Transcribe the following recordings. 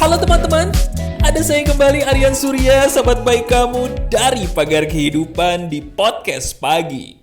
Halo teman-teman, ada saya kembali Aryan Surya, sahabat baik kamu dari Pagar Kehidupan di Podcast Pagi.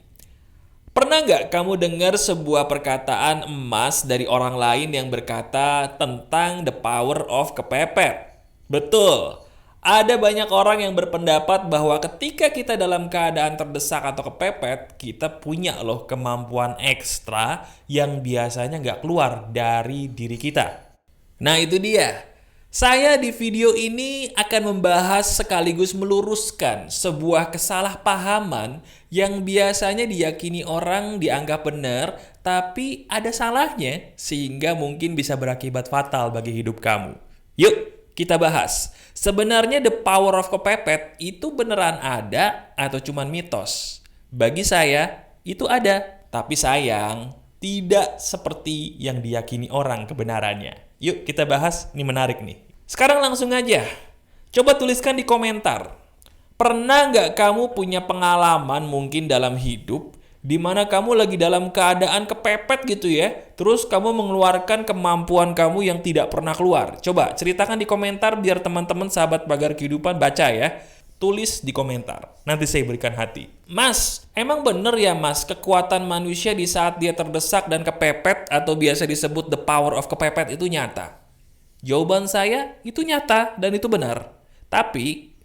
Pernah nggak kamu dengar sebuah perkataan emas dari orang lain yang berkata tentang the power of kepepet? Betul, ada banyak orang yang berpendapat bahwa ketika kita dalam keadaan terdesak atau kepepet, kita punya loh kemampuan ekstra yang biasanya nggak keluar dari diri kita. Nah itu dia. Saya di video ini akan membahas sekaligus meluruskan sebuah kesalahpahaman yang biasanya diyakini orang dianggap benar, tapi ada salahnya sehingga mungkin bisa berakibat fatal bagi hidup kamu. Yuk, kita bahas. Sebenarnya the power of kepepet itu beneran ada atau cuman mitos? Bagi saya, itu ada, tapi sayang, tidak seperti yang diyakini orang kebenarannya. Yuk kita bahas, ini menarik nih. Sekarang langsung aja, coba tuliskan di komentar. Pernah nggak kamu punya pengalaman mungkin dalam hidup di mana kamu lagi dalam keadaan kepepet gitu ya, terus kamu mengeluarkan kemampuan kamu yang tidak pernah keluar? Coba ceritakan di komentar biar teman-teman sahabat Pagar Kehidupan baca ya. Tulis di komentar, nanti saya berikan hati. Mas, emang bener ya mas, kekuatan manusia di saat dia terdesak dan kepepet atau biasa disebut the power of kepepet itu nyata? Jawaban saya, itu nyata dan itu benar. Tapi,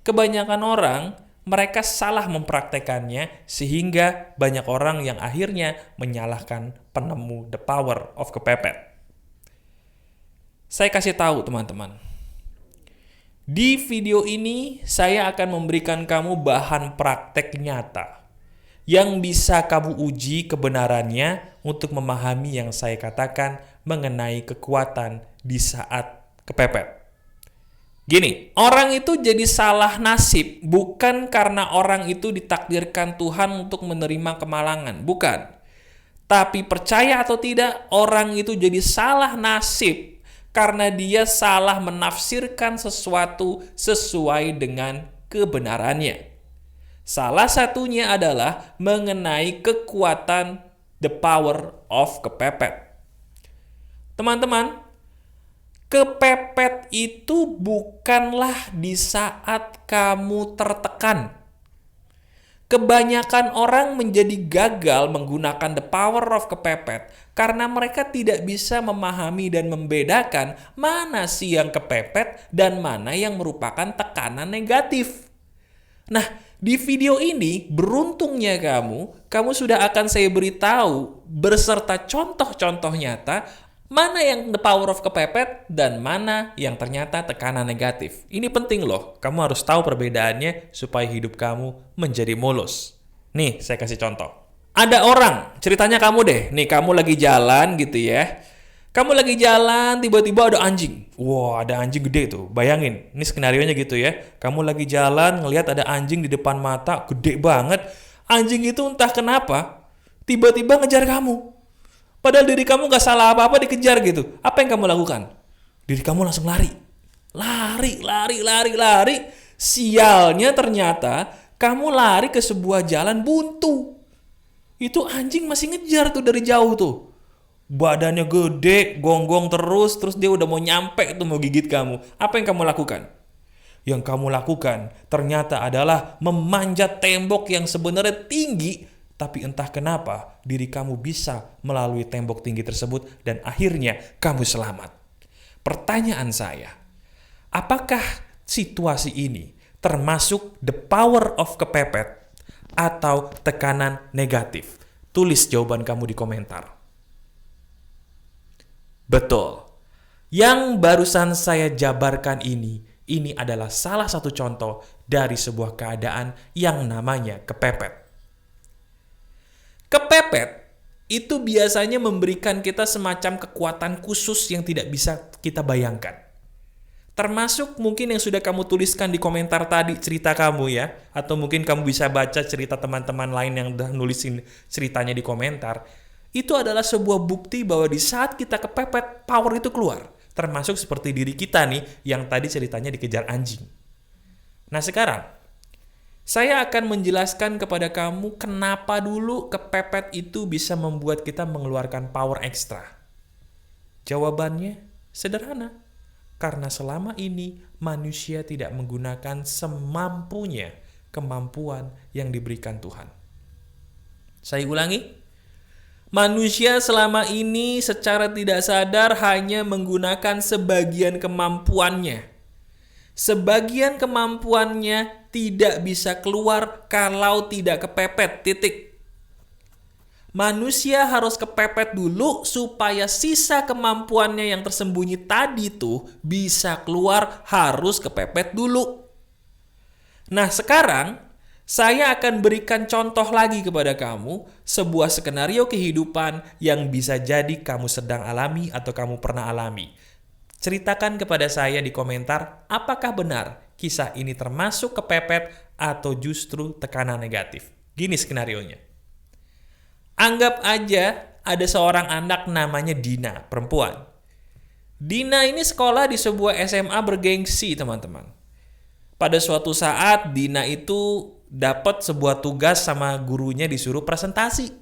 kebanyakan orang, mereka salah mempraktekannya sehingga banyak orang yang akhirnya menyalahkan penemu the power of kepepet. Saya kasih tahu teman-teman. Di video ini, saya akan memberikan kamu bahan praktek nyata yang bisa kamu uji kebenarannya untuk memahami yang saya katakan mengenai kekuatan di saat kepepet. Gini, orang itu jadi salah nasib bukan karena orang itu ditakdirkan Tuhan untuk menerima kemalangan, bukan. Tapi percaya atau tidak, orang itu jadi salah nasib karena dia salah menafsirkan sesuatu sesuai dengan kebenarannya. Salah satunya adalah mengenai kekuatan the power of kepepet. Teman-teman, kepepet itu bukanlah di saat kamu tertekan. Kebanyakan orang menjadi gagal menggunakan the power of kepepet karena mereka tidak bisa memahami dan membedakan mana sih yang kepepet dan mana yang merupakan tekanan negatif. Nah, di video ini beruntungnya kamu sudah akan saya beritahu berserta contoh-contoh nyata mana yang the power of kepepet dan mana yang ternyata tekanan negatif. Ini penting loh, kamu harus tahu perbedaannya supaya hidup kamu menjadi mulus. Nih, saya kasih contoh. Ada orang, ceritanya kamu deh, nih kamu lagi jalan gitu ya. Kamu lagi jalan, tiba-tiba ada anjing. Wah, ada anjing gede tuh. Bayangin, ini skenarionya gitu ya. Kamu lagi jalan, ngelihat ada anjing di depan mata, gede banget. Anjing itu entah kenapa, tiba-tiba ngejar kamu. Padahal diri kamu gak salah apa-apa dikejar gitu. Apa yang kamu lakukan? Diri kamu langsung lari. Lari. Sialnya ternyata kamu lari ke sebuah jalan buntu. Itu anjing masih ngejar tuh dari jauh tuh. Badannya gede, gonggong terus dia udah mau nyampe tuh mau gigit kamu. Apa yang kamu lakukan? Yang kamu lakukan ternyata adalah memanjat tembok yang sebenarnya tinggi, tapi entah kenapa diri kamu bisa melalui tembok tinggi tersebut dan akhirnya kamu selamat. Pertanyaan saya, apakah situasi ini termasuk the power of kepepet atau tekanan negatif? Tulis jawaban kamu di komentar. Betul. Yang barusan saya jabarkan ini adalah salah satu contoh dari sebuah keadaan yang namanya kepepet. Kepepet itu biasanya memberikan kita semacam kekuatan khusus yang tidak bisa kita bayangkan. Termasuk mungkin yang sudah kamu tuliskan di komentar tadi cerita kamu ya. Atau mungkin kamu bisa baca cerita teman-teman lain yang udah nulisin ceritanya di komentar. Itu adalah sebuah bukti bahwa di saat kita kepepet, power itu keluar. Termasuk seperti diri kita nih yang tadi ceritanya dikejar anjing. Nah sekarang, saya akan menjelaskan kepada kamu kenapa dulu kepepet itu bisa membuat kita mengeluarkan power ekstra. Jawabannya sederhana. Karena selama ini manusia tidak menggunakan semampunya kemampuan yang diberikan Tuhan. Saya ulangi. Manusia selama ini secara tidak sadar hanya menggunakan sebagian kemampuannya. Sebagian kemampuannya tidak bisa keluar kalau tidak kepepet, titik. Manusia harus kepepet dulu supaya sisa kemampuannya yang tersembunyi tadi tuh bisa keluar, harus kepepet dulu. Nah sekarang saya akan berikan contoh lagi kepada kamu, sebuah skenario kehidupan yang bisa jadi kamu sedang alami atau kamu pernah alami. Ceritakan kepada saya di komentar, apakah benar kisah ini termasuk kepepet atau justru tekanan negatif. Gini skenarionya. Anggap aja ada seorang anak namanya Dina, perempuan. Dina ini sekolah di sebuah SMA bergengsi, teman-teman. Pada suatu saat Dina itu dapat sebuah tugas sama gurunya disuruh presentasi.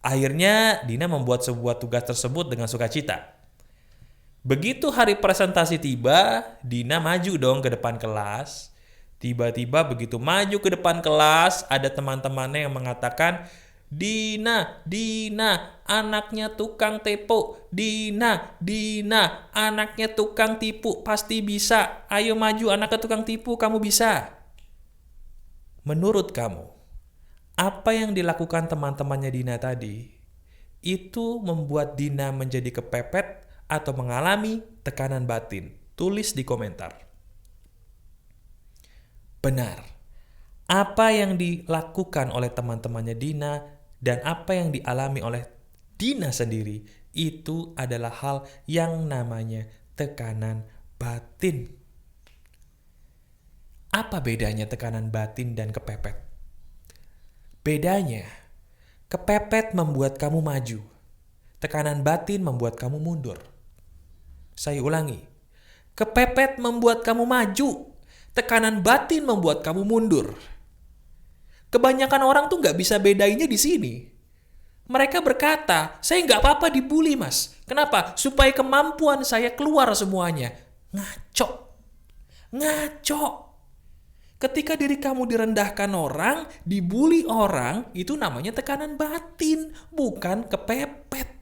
Akhirnya Dina membuat sebuah tugas tersebut dengan sukacita. Begitu hari presentasi tiba, Dina maju dong ke depan kelas. Tiba-tiba begitu maju ke depan kelas, ada teman-temannya yang mengatakan, Dina, anaknya tukang tepo. Dina, anaknya tukang tipu, pasti bisa. Ayo maju, anaknya tukang tipu, kamu bisa. Menurut kamu, apa yang dilakukan teman-temannya Dina tadi, itu membuat Dina menjadi kepepet atau mengalami tekanan batin? Tulis di komentar. Benar. Apa yang dilakukan oleh teman-temannya Dina dan apa yang dialami oleh Dina sendiri, itu adalah hal yang namanya tekanan batin. Apa bedanya tekanan batin dan kepepet? Bedanya, kepepet membuat kamu maju. Tekanan batin membuat kamu mundur. Saya ulangi. Kepepet membuat kamu maju. Tekanan batin membuat kamu mundur. Kebanyakan orang tuh nggak bisa bedainnya di sini. Mereka berkata, saya nggak apa-apa dibully mas. Kenapa? Supaya kemampuan saya keluar semuanya. Ngaco. Ketika diri kamu direndahkan orang, dibully orang, itu namanya tekanan batin, bukan kepepet.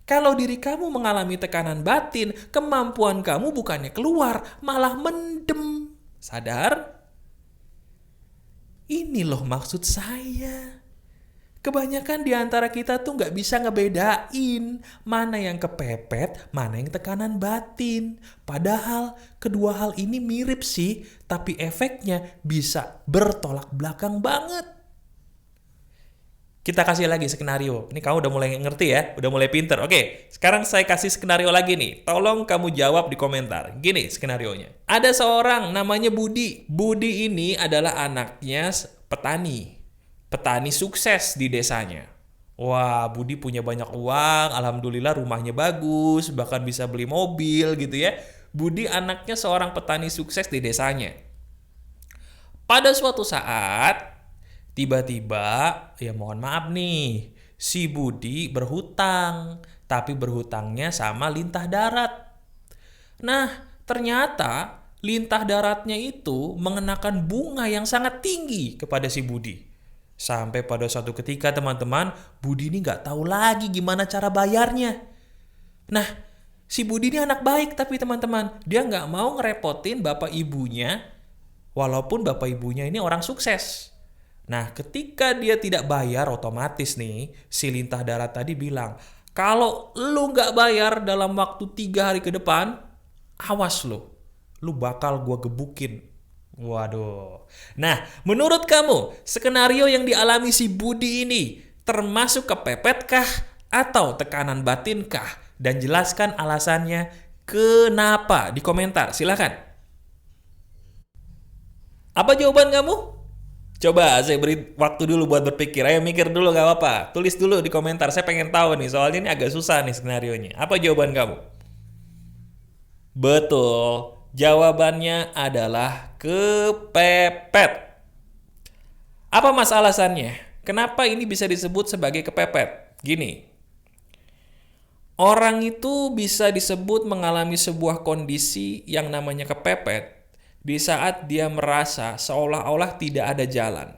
Kalau diri kamu mengalami tekanan batin, kemampuan kamu bukannya keluar, malah mendem. Sadar? Ini loh maksud saya. Kebanyakan di antara kita tuh nggak bisa ngebedain mana yang kepepet, mana yang tekanan batin. Padahal kedua hal ini mirip sih, tapi efeknya bisa bertolak belakang banget. Kita kasih lagi skenario. Ini kamu udah mulai ngerti ya, udah mulai pinter. Oke, sekarang saya kasih skenario lagi nih. Tolong kamu jawab di komentar. Gini skenarionya. Ada seorang namanya Budi. Budi ini adalah anaknya petani. Petani sukses di desanya. Wah, Budi punya banyak uang, alhamdulillah rumahnya bagus, bahkan bisa beli mobil gitu ya. Budi anaknya seorang petani sukses di desanya. Pada suatu saat, tiba-tiba, ya mohon maaf nih, si Budi berhutang, tapi berhutangnya sama lintah darat. Nah, ternyata lintah daratnya itu mengenakan bunga yang sangat tinggi kepada si Budi. Sampai pada suatu ketika teman-teman, Budi ini nggak tahu lagi gimana cara bayarnya. Nah, si Budi ini anak baik tapi teman-teman, dia nggak mau ngerepotin bapak ibunya, walaupun bapak ibunya ini orang sukses. Nah, ketika dia tidak bayar, otomatis nih, si lintah darat tadi bilang, kalau lu nggak bayar dalam waktu 3 hari ke depan, awas lu bakal gua gebukin. Waduh. Nah, menurut kamu, skenario yang dialami si Budi ini termasuk kepepetkah atau tekanan batinkah? Dan jelaskan alasannya kenapa di komentar. Silakan. Apa jawaban kamu? Coba saya beri waktu dulu buat berpikir. Ayo mikir dulu gak apa-apa. Tulis dulu di komentar. Saya pengen tahu nih, soalnya ini agak susah nih skenarionya. Apa jawaban kamu? Betul. Jawabannya adalah kepepet. Apa mas alasannya? Kenapa ini bisa disebut sebagai kepepet? Gini, Orang itu bisa disebut mengalami sebuah kondisi yang namanya kepepet di saat dia merasa seolah-olah tidak ada jalan.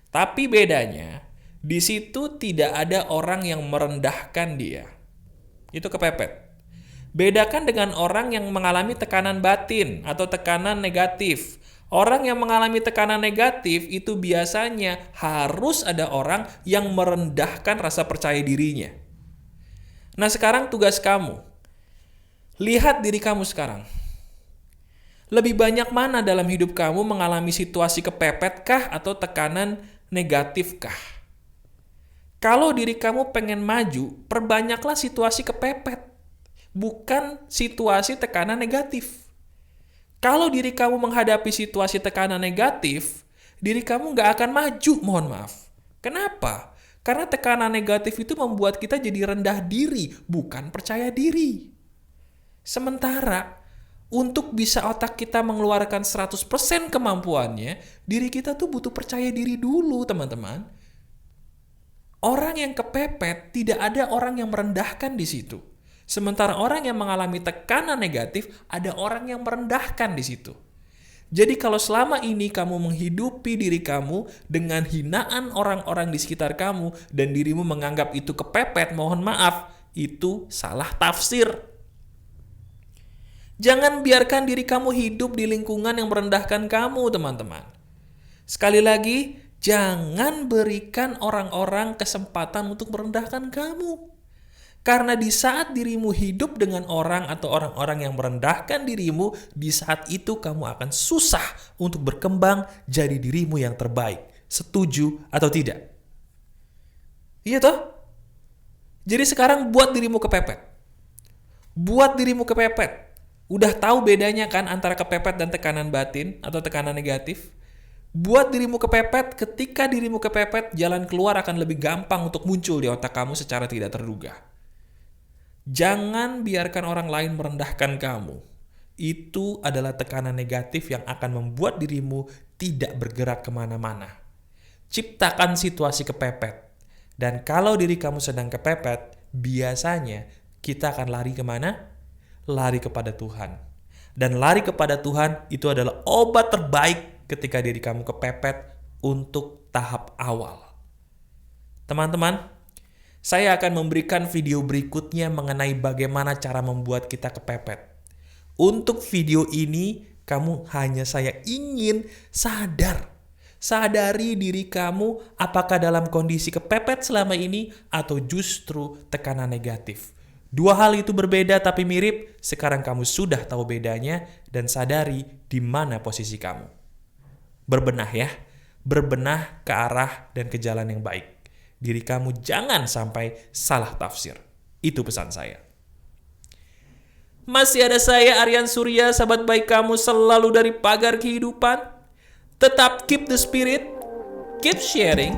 Tapi bedanya, di situ tidak ada orang yang merendahkan dia. Itu kepepet. Bedakan dengan orang yang mengalami tekanan batin atau tekanan negatif. Orang yang mengalami tekanan negatif itu biasanya harus ada orang yang merendahkan rasa percaya dirinya. Nah, sekarang tugas kamu. Lihat diri kamu sekarang. Lebih banyak mana dalam hidup kamu mengalami situasi kepepet kah atau tekanan negatif kah? Kalau diri kamu pengen maju, perbanyaklah situasi kepepet, bukan situasi tekanan negatif. Kalau diri kamu menghadapi situasi tekanan negatif, diri kamu nggak akan maju, mohon maaf. Kenapa? Karena tekanan negatif itu membuat kita jadi rendah diri, bukan percaya diri. Sementara, untuk bisa otak kita mengeluarkan 100% kemampuannya, diri kita tuh butuh percaya diri dulu, teman-teman. Orang yang kepepet, tidak ada orang yang merendahkan di situ. Sementara orang yang mengalami tekanan negatif, ada orang yang merendahkan di situ. Jadi kalau selama ini kamu menghidupi diri kamu dengan hinaan orang-orang di sekitar kamu dan dirimu menganggap itu kepepet, mohon maaf, itu salah tafsir. Jangan biarkan diri kamu hidup di lingkungan yang merendahkan kamu, teman-teman. Sekali lagi, jangan berikan orang-orang kesempatan untuk merendahkan kamu. Karena di saat dirimu hidup dengan orang atau orang-orang yang merendahkan dirimu, di saat itu kamu akan susah untuk berkembang jadi dirimu yang terbaik. Setuju atau tidak? Iya toh? Jadi sekarang buat dirimu kepepet. Buat dirimu kepepet. Udah tahu bedanya kan antara kepepet dan tekanan batin atau tekanan negatif? Buat dirimu kepepet, ketika dirimu kepepet, jalan keluar akan lebih gampang untuk muncul di otak kamu secara tidak terduga. Jangan biarkan orang lain merendahkan kamu. Itu adalah tekanan negatif yang akan membuat dirimu tidak bergerak kemana-mana. Ciptakan situasi kepepet. Dan kalau diri kamu sedang kepepet, biasanya kita akan lari kemana? Lari kepada Tuhan. Dan lari kepada Tuhan itu adalah obat terbaik ketika diri kamu kepepet untuk tahap awal. Teman-teman, saya akan memberikan video berikutnya mengenai bagaimana cara membuat kita kepepet. Untuk video ini, kamu hanya saya ingin sadari diri kamu apakah dalam kondisi kepepet selama ini atau justru tekanan negatif. Dua hal itu berbeda tapi mirip, sekarang kamu sudah tahu bedanya dan sadari di mana posisi kamu. Berbenah ya, berbenah ke arah dan ke jalan yang baik. Diri kamu jangan sampai salah tafsir. Itu pesan saya. Masih ada saya, Aryan Surya, sahabat baik kamu selalu dari Pagar Kehidupan. Tetap keep the spirit, keep sharing,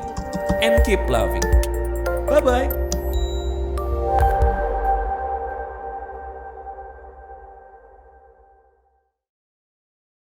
and keep loving. Bye-bye.